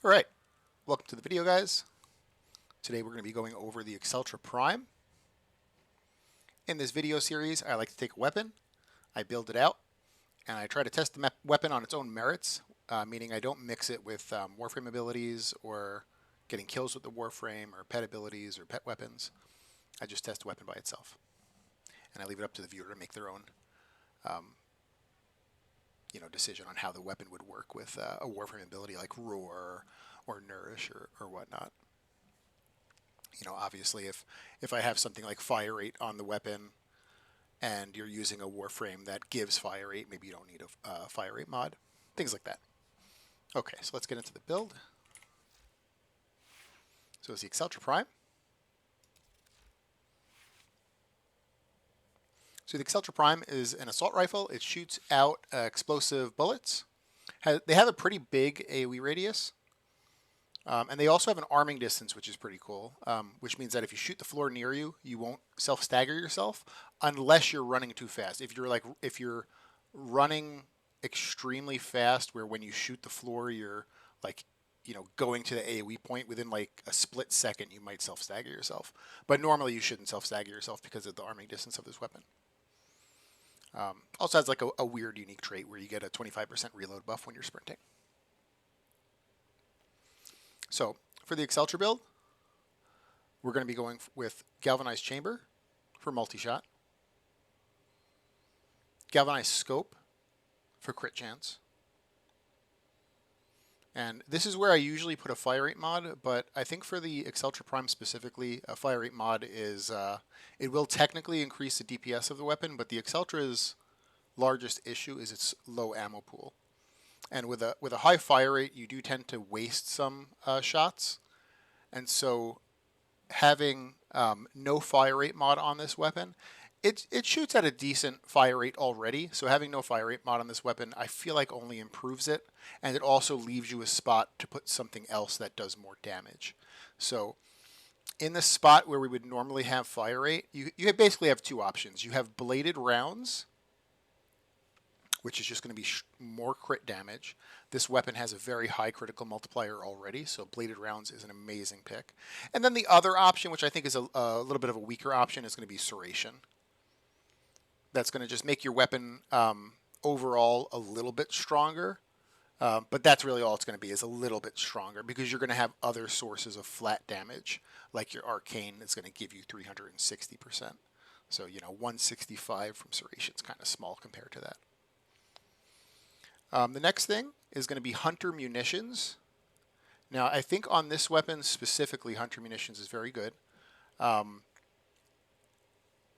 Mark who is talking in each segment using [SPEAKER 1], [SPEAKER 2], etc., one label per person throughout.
[SPEAKER 1] All right, welcome to the video, guys. Today we're going to be going over the Acceltra Prime. In this video series, I like to take a weapon, I build it out, and I try to test the weapon on its own merits, meaning I don't mix it with Warframe abilities or getting kills with the Warframe or pet abilities or pet weapons. I just test the weapon by itself, and I leave it up to the viewer to make their own um, decision on how the weapon would work with a Warframe ability like Roar or Nourish or whatnot. Obviously, if I have something like Fire Rate on the weapon and you're using a Warframe that gives Fire Rate, maybe you don't need a Fire Rate mod. Things like that. Okay, so let's get into the build. So it's the Acceltra Prime. So the Acceltra Prime is an assault rifle. It shoots out explosive bullets. They have a pretty big AoE radius. And they also have an arming distance, which is pretty cool, which means that if you shoot the floor near you, you won't self-stagger yourself unless you're running too fast. If you're running extremely fast, where when you shoot the floor, you're like, going to the AoE point within like a split second, you might self-stagger yourself. But normally you shouldn't self-stagger yourself because of the arming distance of this weapon. Also has like a weird, unique trait where you get a 25% reload buff when you're sprinting. So for the Acceltra build, we're going to be going with Galvanized Chamber for multi-shot, Galvanized Scope for crit chance, and this is where I usually put a Fire Rate mod, but I think for the Acceltra Prime specifically, a Fire Rate mod is, it will technically increase the DPS of the weapon, but the Acceltra's largest issue is its low ammo pool. And with a high fire rate, you do tend to waste some shots. And so having no fire rate mod on this weapon, it shoots at a decent fire rate already. So having no fire rate mod on this weapon, I feel like only improves it. And it also leaves you a spot to put something else that does more damage. So in the spot where we would normally have fire rate, you basically have two options. You have bladed rounds, which is just going to be more crit damage. This weapon has a very high critical multiplier already, so bladed rounds is an amazing pick. And then the other option, which I think is a little bit of a weaker option, is going to be Serration. That's going to just make your weapon overall a little bit stronger, but that's really all it's going to be, is a little bit stronger, because you're going to have other sources of flat damage, like your Arcane is going to give you 360%. So, 165 from Serration is kind of small compared to that. The next thing is going to be Hunter Munitions. Now, I think on this weapon specifically, Hunter Munitions is very good.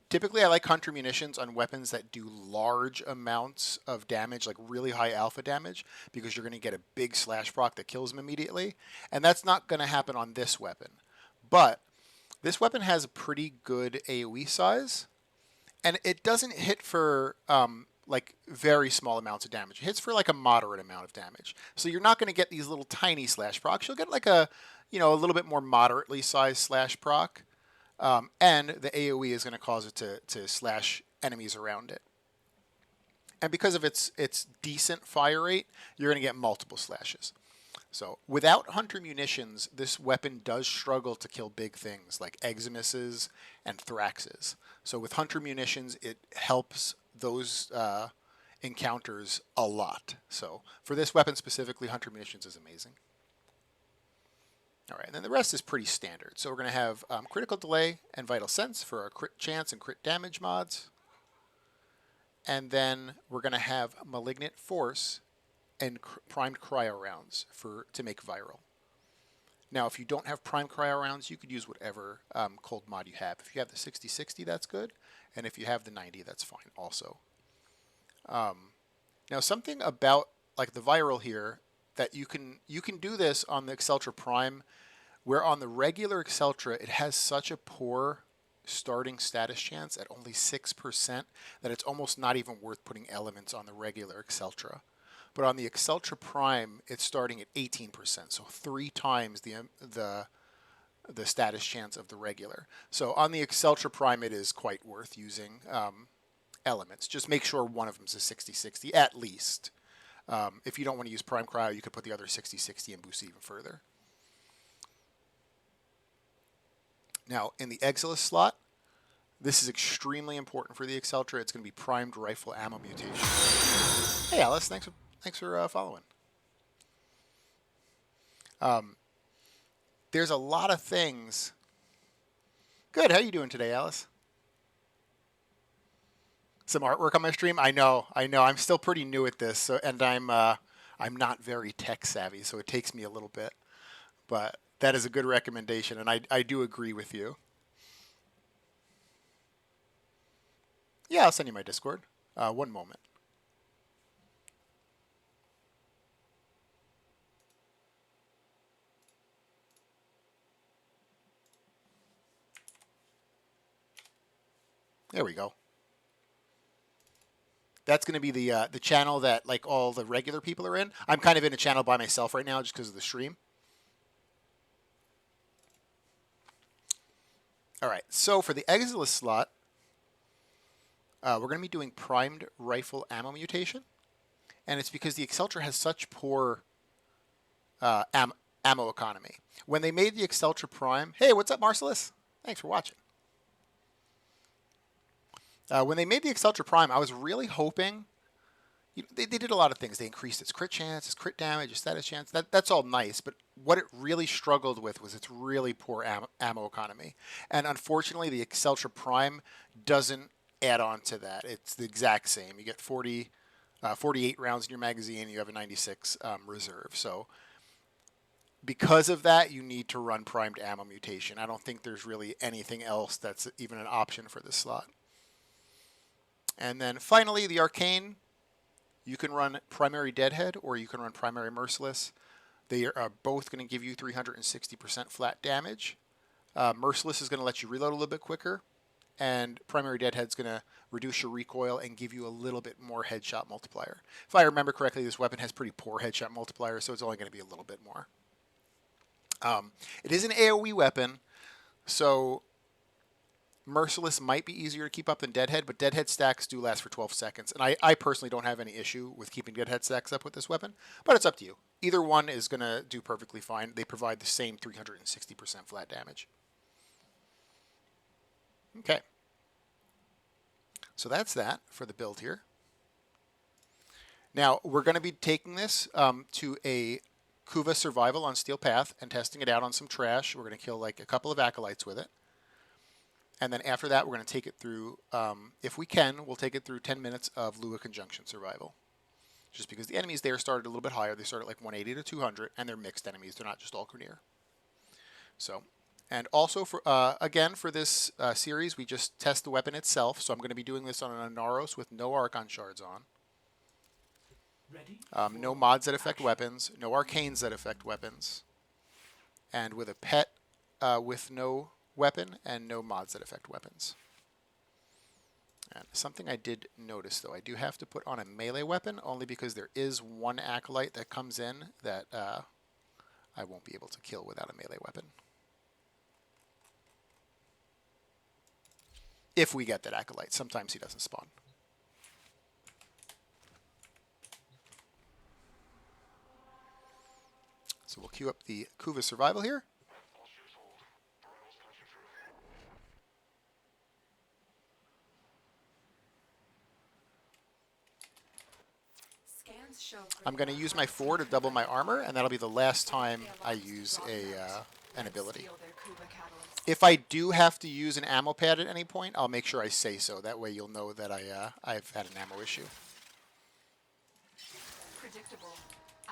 [SPEAKER 1] Typically, I like Hunter Munitions on weapons that do large amounts of damage, like really high alpha damage, because you're going to get a big slash proc that kills them immediately. And that's not going to happen on this weapon. But this weapon has a pretty good AoE size, and it doesn't hit for like very small amounts of damage. It hits for like a moderate amount of damage. So you're not going to get these little tiny slash procs. You'll get like a little bit more moderately sized slash proc. And the AoE is going to cause it to slash enemies around it. And because of its decent fire rate, you're going to get multiple slashes. So without Hunter Munitions, this weapon does struggle to kill big things like Eximuses and Thraxes. So with Hunter Munitions, it helps those encounters a lot. So for this weapon specifically, Hunter Munitions is amazing. All right, and then the rest is pretty standard. So we're going to have Critical Delay and Vital Sense for our crit chance and crit damage mods. And then we're going to have Malignant Force and Primed Cryo rounds to make viral. Now, if you don't have Primed Cryo rounds, you could use whatever cold mod you have. If you have the 60/60, that's good. And if you have the 90, that's fine also. Now, something about like the viral here, that you can do this on the Acceltra Prime, where on the regular Acceltra, it has such a poor starting status chance at only 6% that it's almost not even worth putting elements on the regular Acceltra. But on the Acceltra Prime, it's starting at 18%, so 3 times the status chance of the regular. So on the Acceltra Prime, it is quite worth using elements. Just make sure one of them is a 60/60 at least. If you don't want to use Prime Cryo, you could put the other 60/60 and boost it even further. Now, in the Exilus slot, this is extremely important for the Acceltra. It's going to be primed rifle ammo mutation. Hey, Alice, thanks for following. There's a lot of things. Good. How you doing today, Alice? Some artwork on my stream. I know. I'm still pretty new at this, so, and I'm not very tech savvy, so it takes me a little bit. But that is a good recommendation, and I do agree with you. Yeah, I'll send you my Discord. One moment. There we go. That's going to be the channel that like all the regular people are in. I'm kind of in a channel by myself right now just because of the stream. All right, so for the Exilus slot, we're going to be doing primed rifle ammo mutation, and it's because the Acceltra has such poor ammo economy. When they made the Acceltra Prime, hey, what's up, Marcellus? Thanks for watching. When they made the Acceltra Prime, I was really hoping, they did a lot of things. They increased its crit chance, its crit damage, its status chance. That's all nice, but what it really struggled with was its really poor ammo economy. And unfortunately, the Acceltra Prime doesn't add on to that. It's the exact same. You get 48 rounds in your magazine, you have a 96 reserve. So because of that, you need to run primed ammo mutation. I don't think there's really anything else that's even an option for this slot. And then finally, the Arcane. You can run Primary Deadhead or you can run Primary Merciless. They are both going to give you 360% flat damage. Merciless is going to let you reload a little bit quicker. And Primary Deadhead's going to reduce your recoil and give you a little bit more headshot multiplier. If I remember correctly, this weapon has pretty poor headshot multiplier, so it's only going to be a little bit more. It is an AoE weapon, so Merciless might be easier to keep up than Deadhead, but Deadhead stacks do last for 12 seconds. And I personally don't have any issue with keeping Deadhead stacks up with this weapon, but it's up to you. Either one is going to do perfectly fine. They provide the same 360% flat damage. Okay. So that's that for the build here. Now, we're going to be taking this to a Kuva survival on Steel Path and testing it out on some trash. We're going to kill like a couple of acolytes with it. And then after that, we're going to take it through, if we can, we'll take it through 10 minutes of Lua Conjunction survival. Just because the enemies there started a little bit higher. They started like 180 to 200, and they're mixed enemies. They're not just all Grineer. So, and also, for again, for this series, we just test the weapon itself. So I'm going to be doing this on an Anaros with no Archon Shards on. No mods that affect weapons. No Arcanes that affect weapons. And with a pet with no weapon and no mods that affect weapons. And something I did notice, though, I do have to put on a melee weapon only because there is one acolyte that comes in that I won't be able to kill without a melee weapon. If we get that acolyte. Sometimes he doesn't spawn. So we'll queue up the Kuva survival here. I'm going to use my 4 to double my armor, and that'll be the last time I use an ability. If I do have to use an ammo pad at any point, I'll make sure I say so. That way you'll know that I've had an ammo issue.
[SPEAKER 2] Predictable.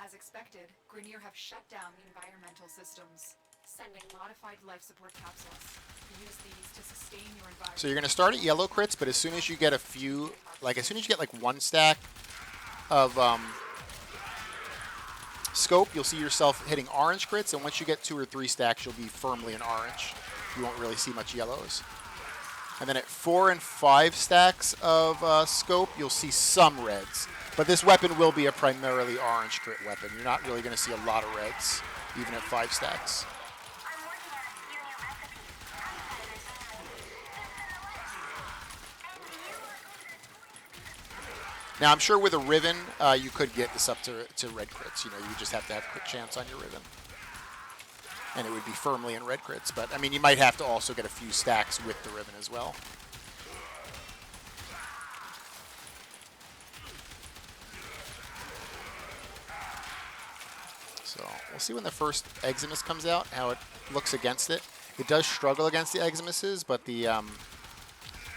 [SPEAKER 2] As expected, Grineer have shut down the environmental systems, sending modified life support capsules. Use these to sustain your environment.
[SPEAKER 1] So you're going to start at yellow crits, but as soon as you get a few, like as soon as you get like one stack of scope, you'll see yourself hitting orange crits, and once you get 2 or 3 stacks, you'll be firmly in orange. You won't really see much yellows. And then at 4 and 5 stacks of scope, you'll see some reds. But this weapon will be a primarily orange crit weapon. You're not really going to see a lot of reds, even at 5 stacks. Now, I'm sure with a Riven, you could get this up to red crits. You know, you just have to have crit chance on your Riven. And it would be firmly in red crits. But, I mean, you might have to also get a few stacks with the Riven as well. So, we'll see when the first Eximus comes out, how it looks against it. It does struggle against the Eximuses, but the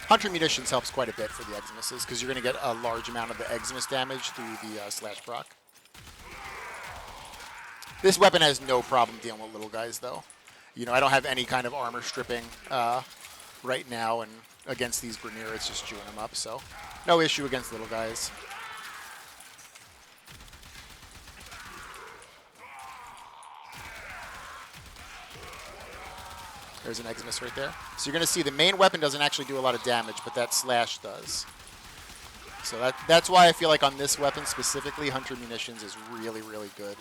[SPEAKER 1] Hunter Munitions helps quite a bit for the Eximuses, because you're going to get a large amount of the Eximus damage through the slash proc. This weapon has no problem dealing with little guys, though. You know, I don't have any kind of armor stripping right now, and against these Grineer, it's just chewing them up, so no issue against little guys. There's an Eximus right there. So you're going to see the main weapon doesn't actually do a lot of damage, but that slash does. So that's why I feel like on this weapon specifically, Hunter Munitions is really, really good.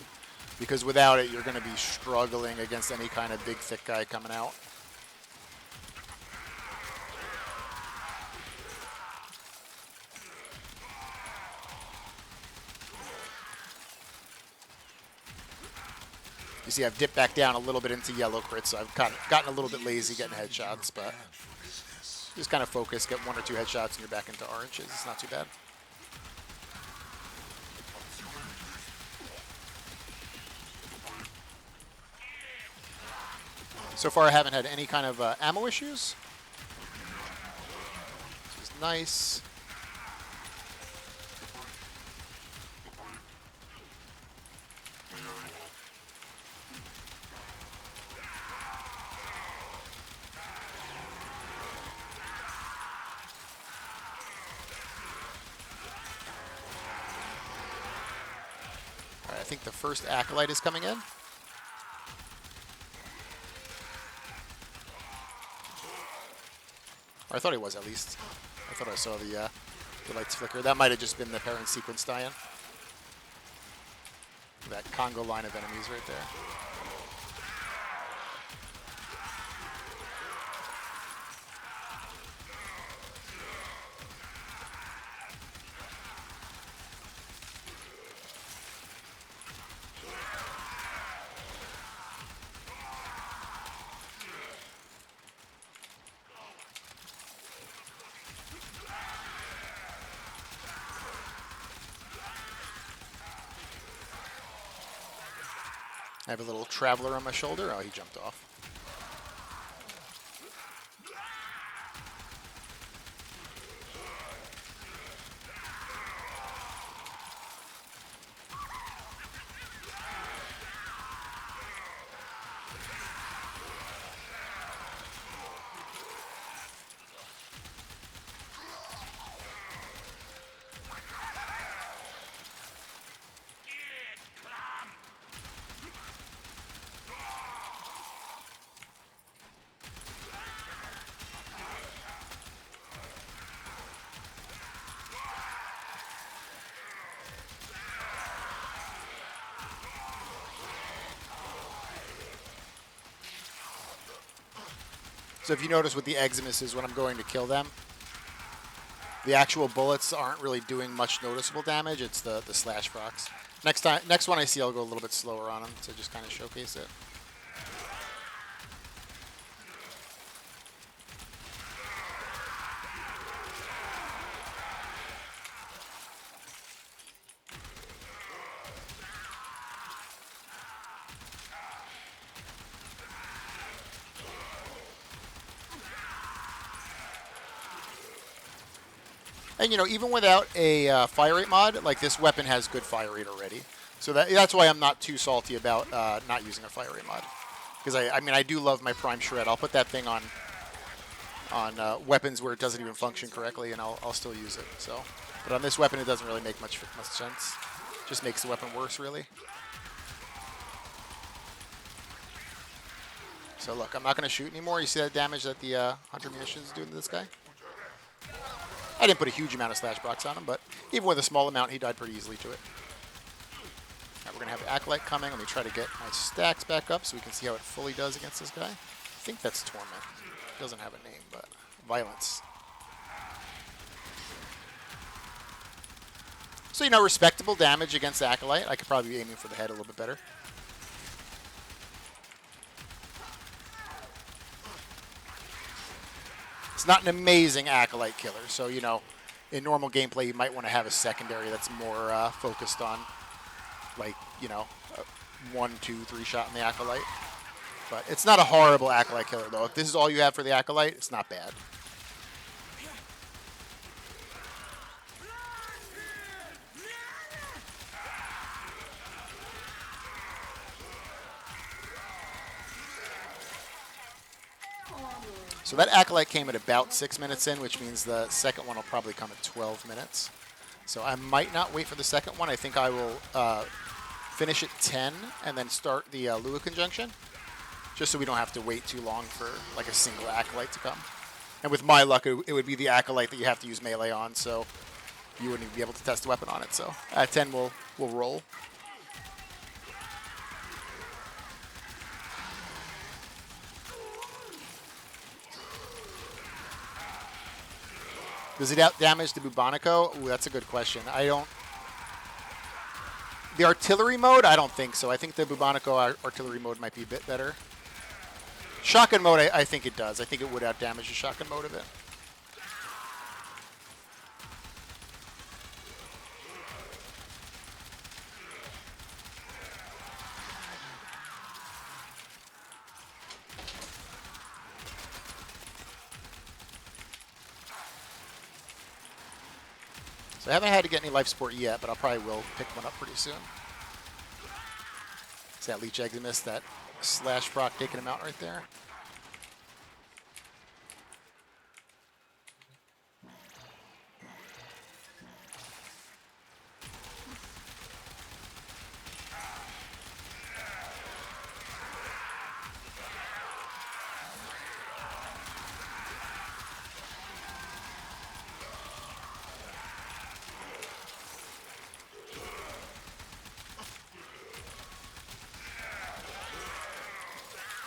[SPEAKER 1] Because without it, you're going to be struggling against any kind of big, thick guy coming out. You see I've dipped back down a little bit into yellow crits, so I've gotten a little bit lazy getting headshots, but just kind of focus, get 1 or 2 headshots, and you're back into oranges. It's not too bad. So far I haven't had any kind of ammo issues, which is nice. All right, I think the first Acolyte is coming in. Or I thought he was, at least. I thought I saw the lights flicker. That might have just been the parent sequence die-in. That Congo line of enemies right there. I have a little Traveler on my shoulder. Oh, he jumped off. So if you notice with the Eximuses, when I'm going to kill them, the actual bullets aren't really doing much noticeable damage. It's the slash procs. Next one I see, I'll go a little bit slower on them to just kind of showcase it. And, you know, even without a fire rate mod, like, this weapon has good fire rate already. So that's why I'm not too salty about not using a fire rate mod. Because, I mean, I do love my Prime Shred. I'll put that thing on weapons where it doesn't even function correctly, and I'll still use it. So, but on this weapon, it doesn't really make much sense. Just makes the weapon worse, really. So, look, I'm not going to shoot anymore. You see that damage that the Hunter Munitions is doing to this guy? I didn't put a huge amount of slash procs on him, but even with a small amount, he died pretty easily to it. Now we're going to have the Acolyte coming. Let me try to get my stacks back up so we can see how it fully does against this guy. I think that's Torment. It doesn't have a name, but Violence. So, you know, respectable damage against the Acolyte. I could probably be aiming for the head a little bit better. It's not an amazing Acolyte killer, so, you know, in normal gameplay, you might want to have a secondary that's more focused on, like, you know, 1, 2, 3 shot in the Acolyte. But it's not a horrible Acolyte killer, though. If this is all you have for the Acolyte, it's not bad. So that Acolyte came at about 6 minutes in, which means the second one will probably come at 12 minutes. So I might not wait for the second one. I think I will finish at 10 and then start the Lua Conjunction, just so we don't have to wait too long for like a single Acolyte to come. And with my luck, it would be the Acolyte that you have to use melee on, so you wouldn't even be able to test the weapon on it. So at 10, we'll roll. Does it out damage the Bubonico? Ooh, that's a good question. I don't... The artillery mode? I don't think so. I think the Bubonico artillery mode might be a bit better. Shotgun mode, I think it does. I think it would out damage the shotgun mode of it. So I haven't had to get any life support yet, but I probably will pick one up pretty soon. Is that Leech Eximus, that slash proc taking him out right there?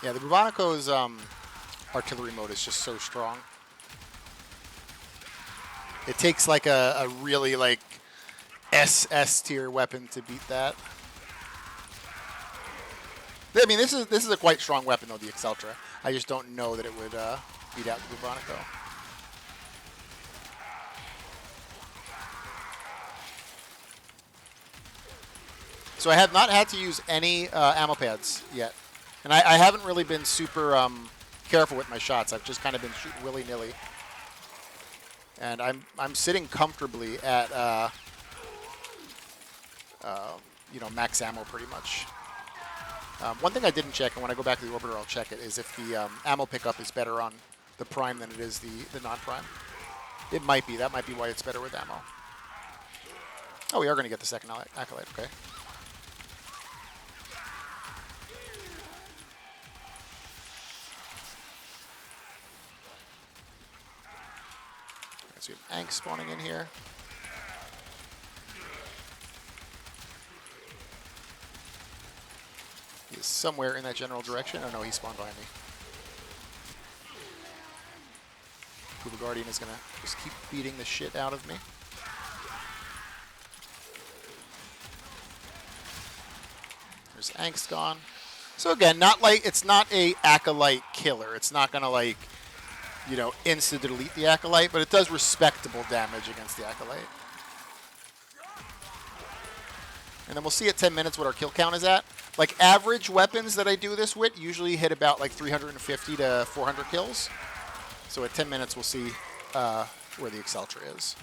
[SPEAKER 1] Yeah, the Bubonico's artillery mode is just so strong. It takes like a really like SS tier weapon to beat that. I mean, this is a quite strong weapon though, the Acceltra. I just don't know that it would beat out the Bubonico. So I have not had to use any ammo pads yet. And I haven't really been super careful with my shots. I've just kind of been shooting willy-nilly. And I'm sitting comfortably at you know, max ammo pretty much. One thing I didn't check, and when I go back to the orbiter, I'll check it, is if the ammo pickup is better on the prime than it is the non-prime. It might be. That might be why it's better with ammo. Oh, we are going to get the second Acolyte. Okay. So we have Ankh spawning in here. He is somewhere in that general direction. Oh no, he spawned behind me. Kuba Guardian is going to just keep beating the shit out of me. There's Ankh's gone. So again, not like, it's not a Acolyte killer. It's not going to like, you know, insta-delete the Acolyte, but it does respectable damage against the Acolyte. And then we'll see at 10 minutes what our kill count is at. Like, average weapons that I do this with usually hit about, like, 350 to 400 kills. So at 10 minutes, we'll see where the Acceltra is.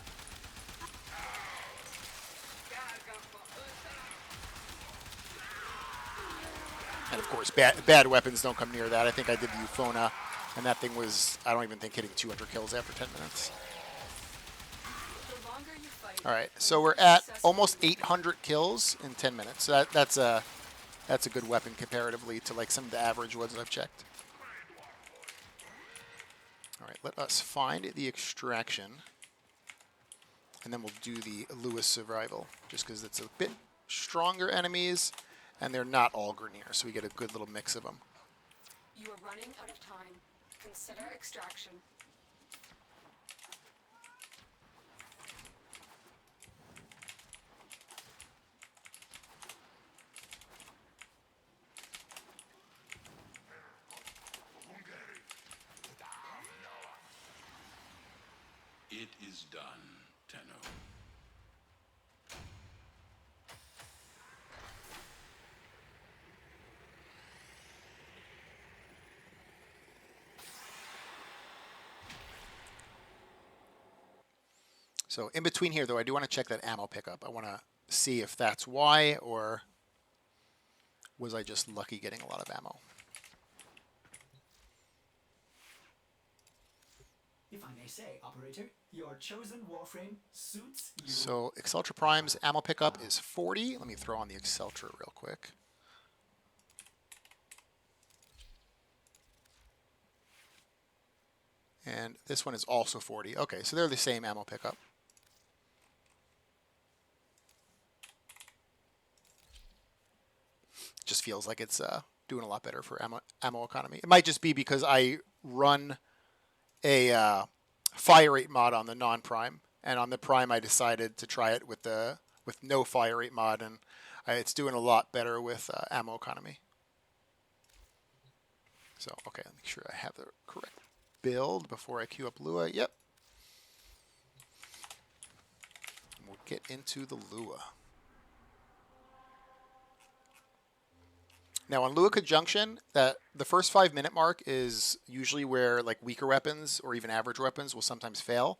[SPEAKER 1] And, of course, bad weapons don't come near that. I think I did the Euphona. And that thing was, I don't even think, hitting 200 kills after 10 minutes. All right, so we're at almost 800 kills in 10 minutes. So that's a good weapon comparatively to like some of the average ones that I've checked. All right, let us find the extraction. And then we'll do the Lewis survival, just because it's a bit stronger enemies, and they're not all Grenier, so we get a good little mix of them.
[SPEAKER 2] You are running out of time. Consider extraction.
[SPEAKER 3] is done, Tenno.
[SPEAKER 1] So in between here, though, I do want to check that ammo pickup. I want to see if that's why, or was I just lucky getting a lot of ammo?
[SPEAKER 4] If I may say, operator, your chosen Warframe suits you.
[SPEAKER 1] So Acceltra Prime's ammo pickup is 40. Let me throw on the Acceltra real quick. And this one is also 40. Okay, so they're the same ammo pickup. Just feels like it's doing a lot better for ammo economy. It might just be because I run a fire rate mod on the non-prime, and on the prime I decided to try it with no fire rate mod, and it's doing a lot better with ammo economy. So okay, make sure I have the correct build before I queue up Lua. Yep. We'll get into the Lua. Now on Lua Conjunction, that the first 5-minute mark is usually where like weaker weapons or even average weapons will sometimes fail,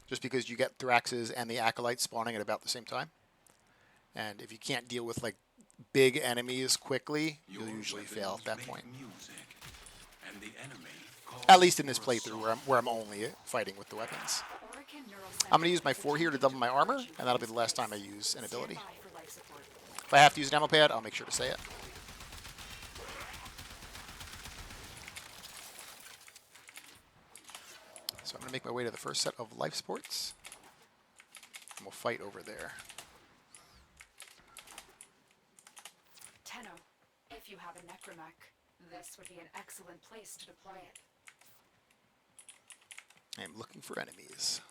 [SPEAKER 1] just because you get Thraxes and the Acolytes spawning at about the same time. And if you can't deal with like big enemies quickly, you'll usually fail at that point.
[SPEAKER 3] And the enemy
[SPEAKER 1] At least in this playthrough where I'm only fighting with the weapons. I'm going to use my 4 here to double my armor, and that'll be the last time I use an ability. If I have to use an ammo pad, I'll make sure to say it. So I'm going to make my way to the first set of life supports, and we'll fight over there.
[SPEAKER 2] Tenno, if you have a necromech, this would be an excellent place to deploy it.
[SPEAKER 1] I am looking for enemies.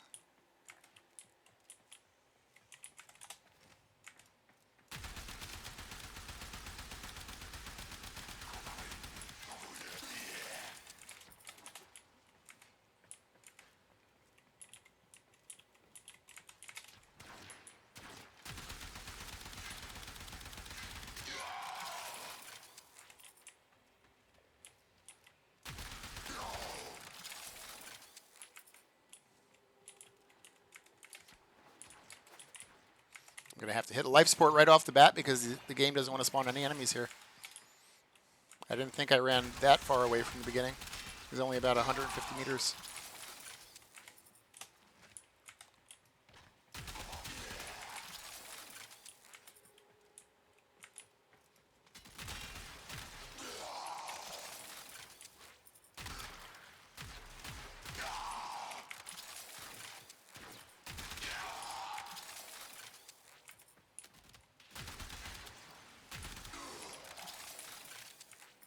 [SPEAKER 1] I'm going to have to hit a life support right off the bat because the game doesn't want to spawn any enemies here. I didn't think I ran that far away from the beginning. It was only about 150 meters.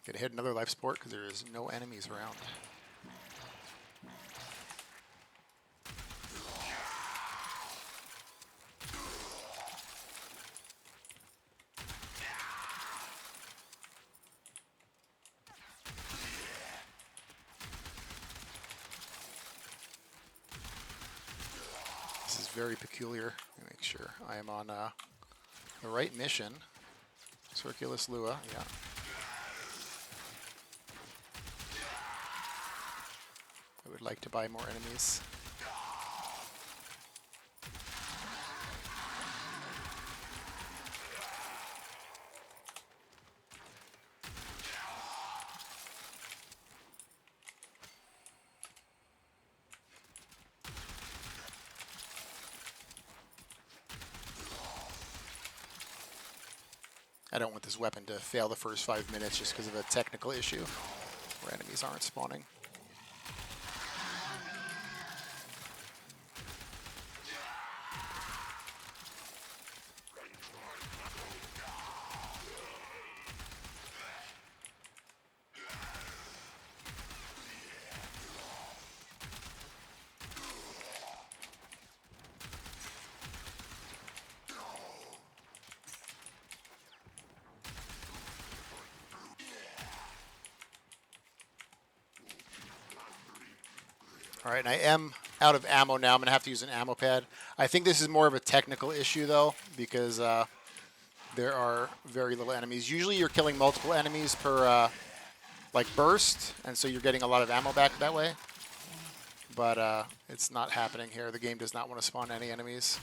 [SPEAKER 1] Gonna hit another life support because there is no enemies around. This is very peculiar. Make sure I am on the right mission. Circulus Lua, yeah. I would like to buy more enemies. I don't want this weapon to fail the first 5 minutes just because of a technical issue where enemies aren't spawning. All right, and I am out of ammo now. I'm going to have to use an ammo pad. I think this is more of a technical issue, though, because there are very little enemies. Usually you're killing multiple enemies per, like, burst, and so you're getting a lot of ammo back that way. But it's not happening here. The game does not want to spawn any enemies.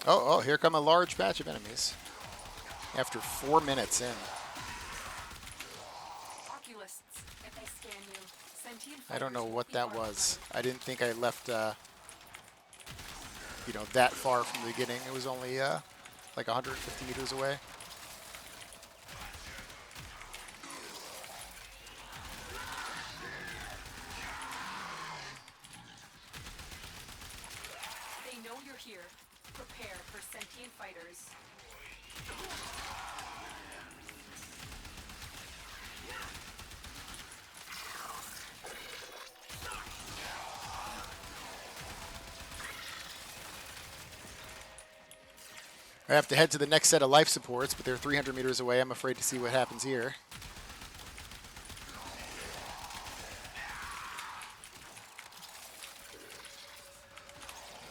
[SPEAKER 1] Oh, here come a large batch of enemies. After 4 minutes in.
[SPEAKER 2] Oculists, if they scan you, sentient
[SPEAKER 1] I don't know
[SPEAKER 2] fighters
[SPEAKER 1] what
[SPEAKER 2] won't be
[SPEAKER 1] that
[SPEAKER 2] far
[SPEAKER 1] was.
[SPEAKER 2] behind.
[SPEAKER 1] I didn't think I left, you know, that far from the beginning. It was only like 150 meters away.
[SPEAKER 2] They know you're here. Prepare for sentient fighters.
[SPEAKER 1] I have to head to the next set of life supports, but they're 300 meters away. I'm afraid to see what happens here.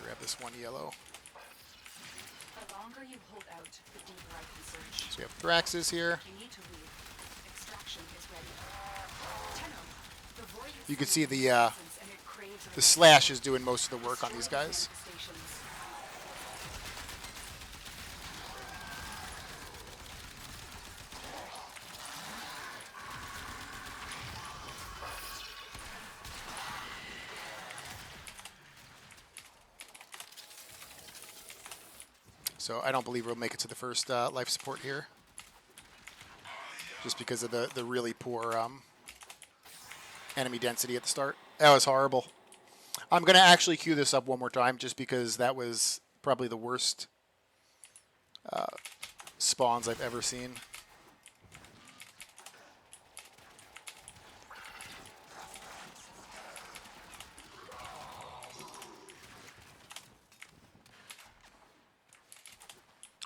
[SPEAKER 1] Grab this one yellow.
[SPEAKER 2] The longer you hold out, the deeper I can search.
[SPEAKER 1] So we have Thraxes here.
[SPEAKER 2] You need to leave. Extraction is ready. Tenno, the void is
[SPEAKER 1] You can see
[SPEAKER 2] summoning
[SPEAKER 1] the
[SPEAKER 2] resistance and it craves
[SPEAKER 1] the slash is doing most of the work on these guys.
[SPEAKER 2] stations.
[SPEAKER 1] So I don't believe we'll make it to the first life support here. Just because of the really poor enemy density at the start. That was horrible. I'm going to actually queue this up one more time just because that was probably the worst spawns I've ever seen.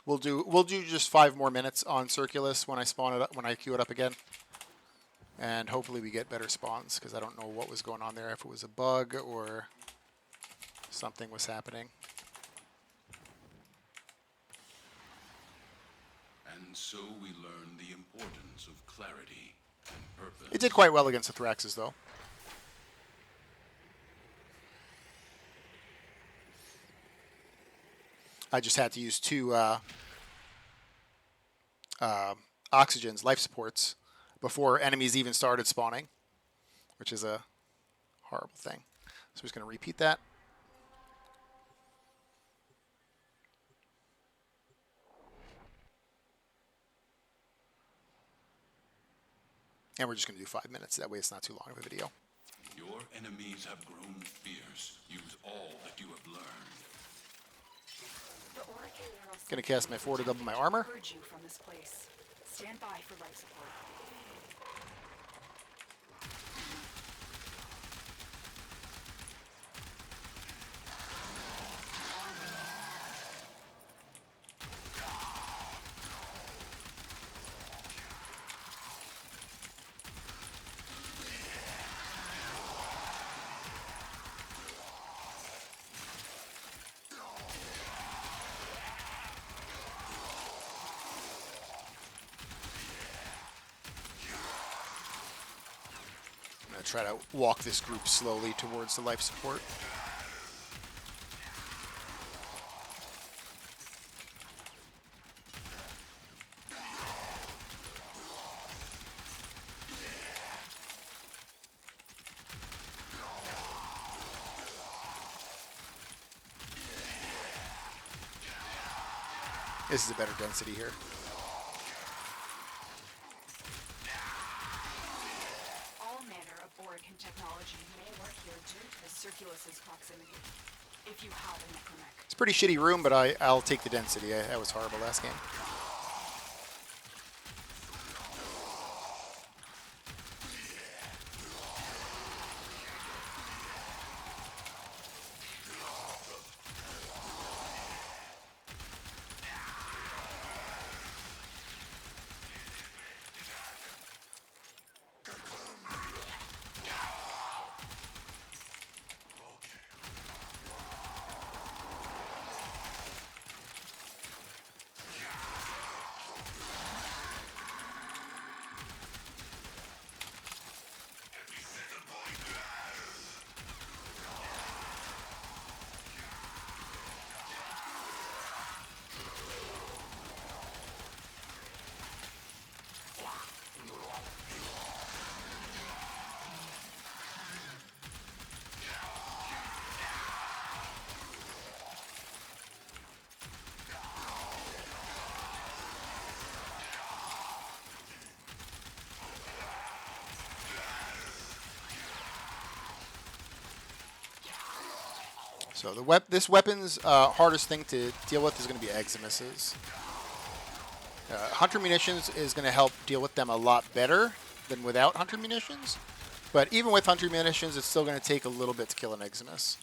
[SPEAKER 1] We'll do just 5 more minutes on Circulus when I spawn it up, when I queue it up again. And hopefully we get better spawns, because I don't know what was going on there, if it was a bug or something was happening.
[SPEAKER 3] And so we learn the importance of clarity and purpose.
[SPEAKER 1] It did quite well against the Thraxes, though. I just had to use 2 oxygens, life supports, before enemies even started spawning, which is a horrible thing. So I'm just going to repeat that. And we're just going to do 5 minutes. That way it's not too long of a video.
[SPEAKER 3] Your enemies have grown fierce. Use all that you have learned.
[SPEAKER 1] Going to cast my 4 to double my armor.
[SPEAKER 2] Purge you from this place. Stand by for life support.
[SPEAKER 1] I'm going to try to walk this group slowly towards the life support. This is a better density here.
[SPEAKER 2] All manner of ore can technology may work here due to the Circulus's proximity. If you have a necromech.
[SPEAKER 1] It's a pretty shitty room, but I'll take the density. That was horrible last game. So this weapon's hardest thing to deal with is going to be Eximuses. Hunter Munitions is going to help deal with them a lot better than without Hunter Munitions. But even with Hunter Munitions, it's still going to take a little bit to kill an Eximus.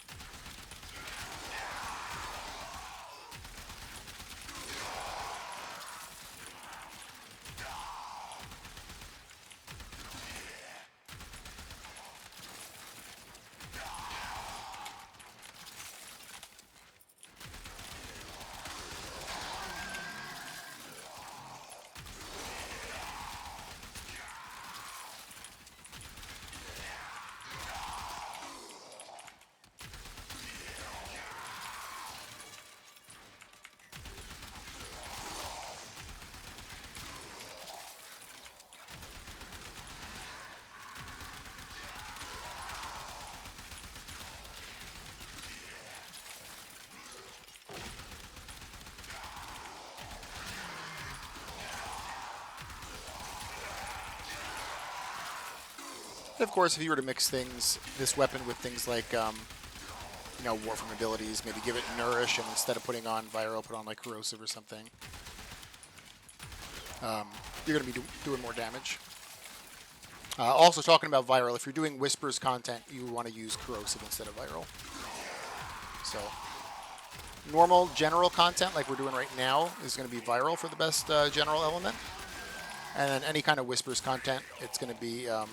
[SPEAKER 1] And of course, if you were to mix this weapon with things like, Warframe abilities, maybe give it Nourish, and instead of putting on Viral, put on like Corrosive or something, you're going to be doing more damage. Also, talking about Viral, if you're doing Whispers content, you want to use Corrosive instead of Viral. So, normal general content, like we're doing right now, is going to be Viral for the best general element. And then any kind of Whispers content, it's going to be... got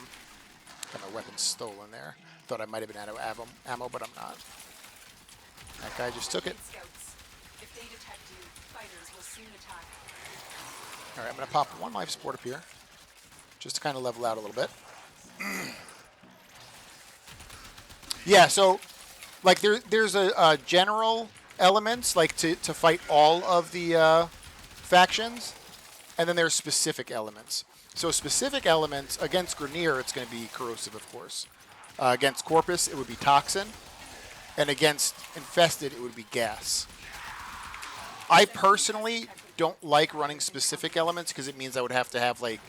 [SPEAKER 1] my weapon stolen there. Thought I might have been out of ammo, but I'm not. That guy just took it.
[SPEAKER 2] Scouts. If they detect you, fighters will soon attack.
[SPEAKER 1] All right, I'm going to pop one life support up here, just to kind of level out a little bit. Yeah, so like there's a general elements like to fight all of the factions, and then there's specific elements. So specific elements, against Grenier, it's going to be Corrosive, of course. Against Corpus, it would be Toxin. And against Infested, it would be Gas. I personally don't like running specific elements because it means I would have to have, like,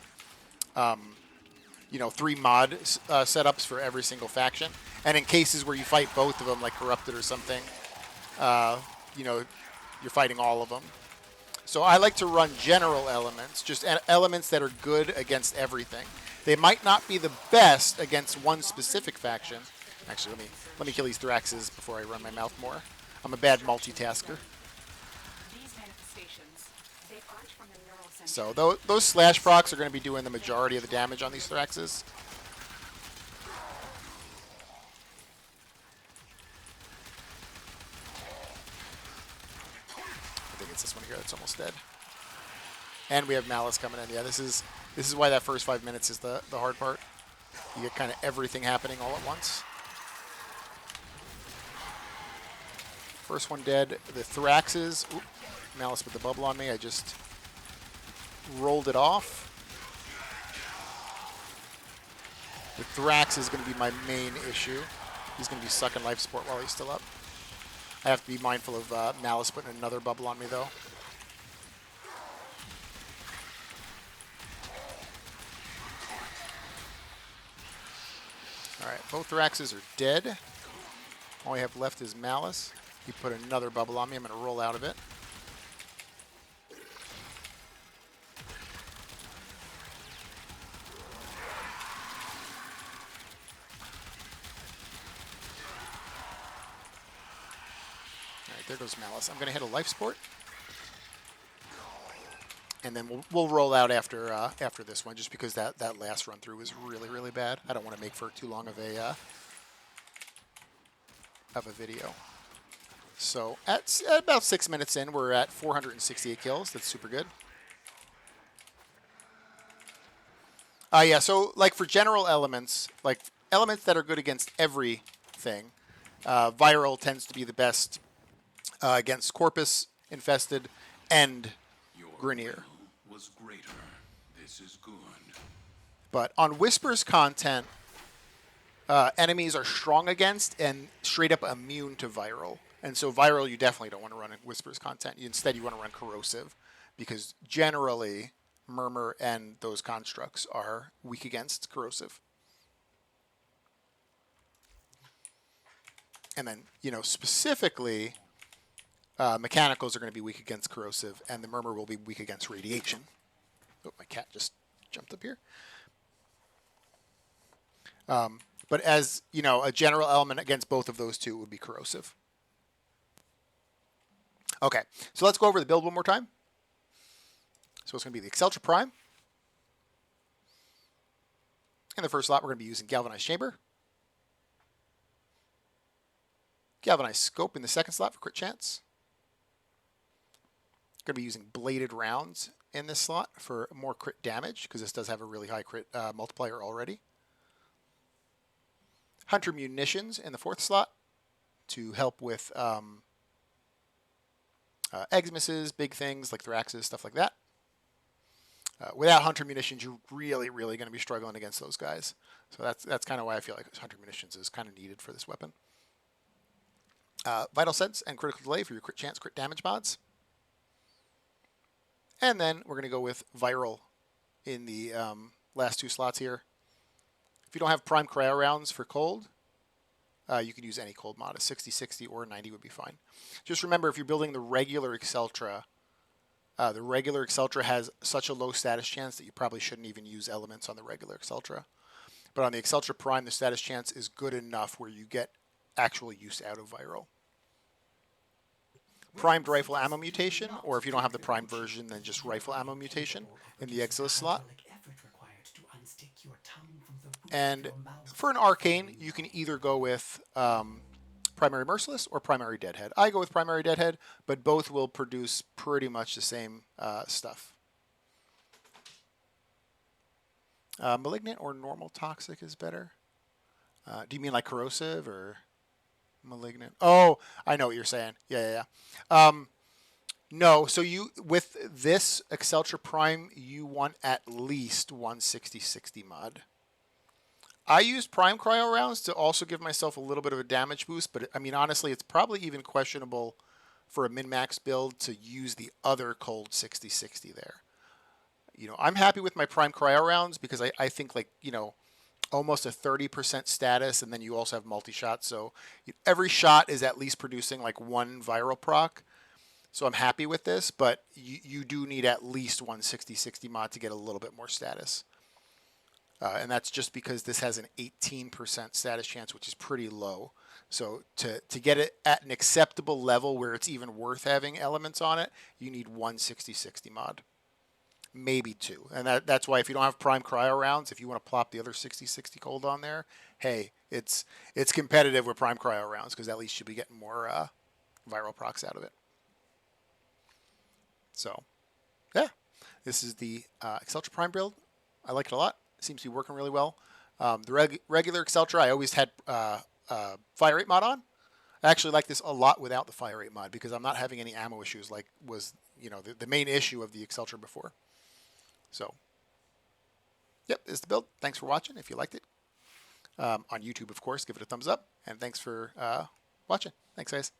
[SPEAKER 1] 3 mod setups for every single faction. And in cases where you fight both of them, like Corrupted or something, you're fighting all of them. So I like to run general elements, just elements that are good against everything. They might not be the best against one specific faction. Actually, let me kill these Thraxes before I run my mouth more. I'm a bad multitasker.
[SPEAKER 2] These manifestations, they emerge from the neural center.
[SPEAKER 1] So those slash procs are going to be doing the majority of the damage on these Thraxes. I think it's this one here that's almost dead. And we have Malice coming in. Yeah, this is why that first 5 minutes is the hard part. You get kind of everything happening all at once. First one dead. The Thraxes. Oop, Malice put the bubble on me. I just rolled it off. The Thrax is going to be my main issue. He's going to be sucking life support while he's still up. I have to be mindful of Malice putting another bubble on me, though. All right, Both Thraxes are dead. All I have left is Malice. He put another bubble on me. I'm going to roll out of it. All right, there goes Malice. I'm going to hit a life support. And then we'll roll out after after this one, just because that last run through was really, really bad. I don't want to make for too long of a video. So at about 6 minutes in, we're at 468 kills. That's super good. Yeah, so like for general elements, like elements that are good against everything, viral tends to be the best against Corpus, Infested, and
[SPEAKER 3] Your
[SPEAKER 1] Grineer.
[SPEAKER 3] will was greater. This is good.
[SPEAKER 1] But on Whisper's content, enemies are strong against and straight up immune to viral. And so viral, you definitely don't want to run in Whisper's content. Instead, you want to run corrosive, because generally Murmur and those constructs are weak against corrosive. And then, you know, specifically, mechanicals are going to be weak against corrosive, and the Murmur will be weak against radiation. Oh, my cat just jumped up here. But as, you know, a general element against both of those two would be corrosive. Okay, so let's go over the build one more time. So it's going to be the Acceltra Prime. In the first slot, we're going to be using Galvanized Chamber. Galvanized Scope in the second slot for crit chance. Going to be using Bladed Rounds in this slot for more crit damage, because this does have a really high crit multiplier already. Hunter Munitions in the fourth slot to help with Exmuses, big things like Thraxes, stuff like that. Without Hunter Munitions, you're really, really going to be struggling against those guys. So that's kind of why I feel like Hunter Munitions is kind of needed for this weapon. Vital Sense and Critical Delay for your crit chance, crit damage mods. And then we're going to go with Viral in the last two slots here. If you don't have Prime Cryo Rounds for cold, you can use any cold mod. A 60, 60, or 90 would be fine. Just remember, if you're building the regular Acceltra has such a low status chance that you probably shouldn't even use elements on the regular Acceltra. But on the Acceltra Prime, the status chance is good enough where you get actual use out of Viral. Primed Rifle Ammo Mutation, or if you don't have the Prime version, then just Rifle Ammo Mutation in the Exilus slot. And for an Arcane, you can either go with Primary Merciless or Primary Deadhead. I go with Primary Deadhead, but both will produce pretty much the same stuff. Malignant or Normal Toxic is better. Do you mean like Corrosive or Malignant? Oh, I know what you're saying. Yeah. No, so you with this Acceltra Prime, you want at least 160-60 mod. I used Prime Cryo Rounds to also give myself a little bit of a damage boost, but I mean, honestly, it's probably even questionable for a min-max build to use the other cold 60-60 there. You know, I'm happy with my Prime Cryo Rounds because I think, like, you know, almost a 30% status, and then you also have multi-shot, so every shot is at least producing like one viral proc. So I'm happy with this, but you do need at least 160-60 mod to get a little bit more status. And that's just because this has an 18% status chance, which is pretty low. So to get it at an acceptable level where it's even worth having elements on it, you need 160-60 mod. Maybe two. And that's why if you don't have Prime Cryo Rounds, if you want to plop the other 60-60 cold on there, hey, it's competitive with Prime Cryo Rounds, because at least you'll be getting more viral procs out of it. So, yeah, this is the Acceltra Prime build. I like it a lot. It seems to be working really well. The regular Acceltra, I always had Fire Rate mod on. I actually like this a lot without the Fire Rate mod, because I'm not having any ammo issues like was, you know, the main issue of the Acceltra before. So, yep, this is the build. Thanks for watching. If you liked it, on YouTube, of course, give it a thumbs up. And thanks for watching. Thanks, guys.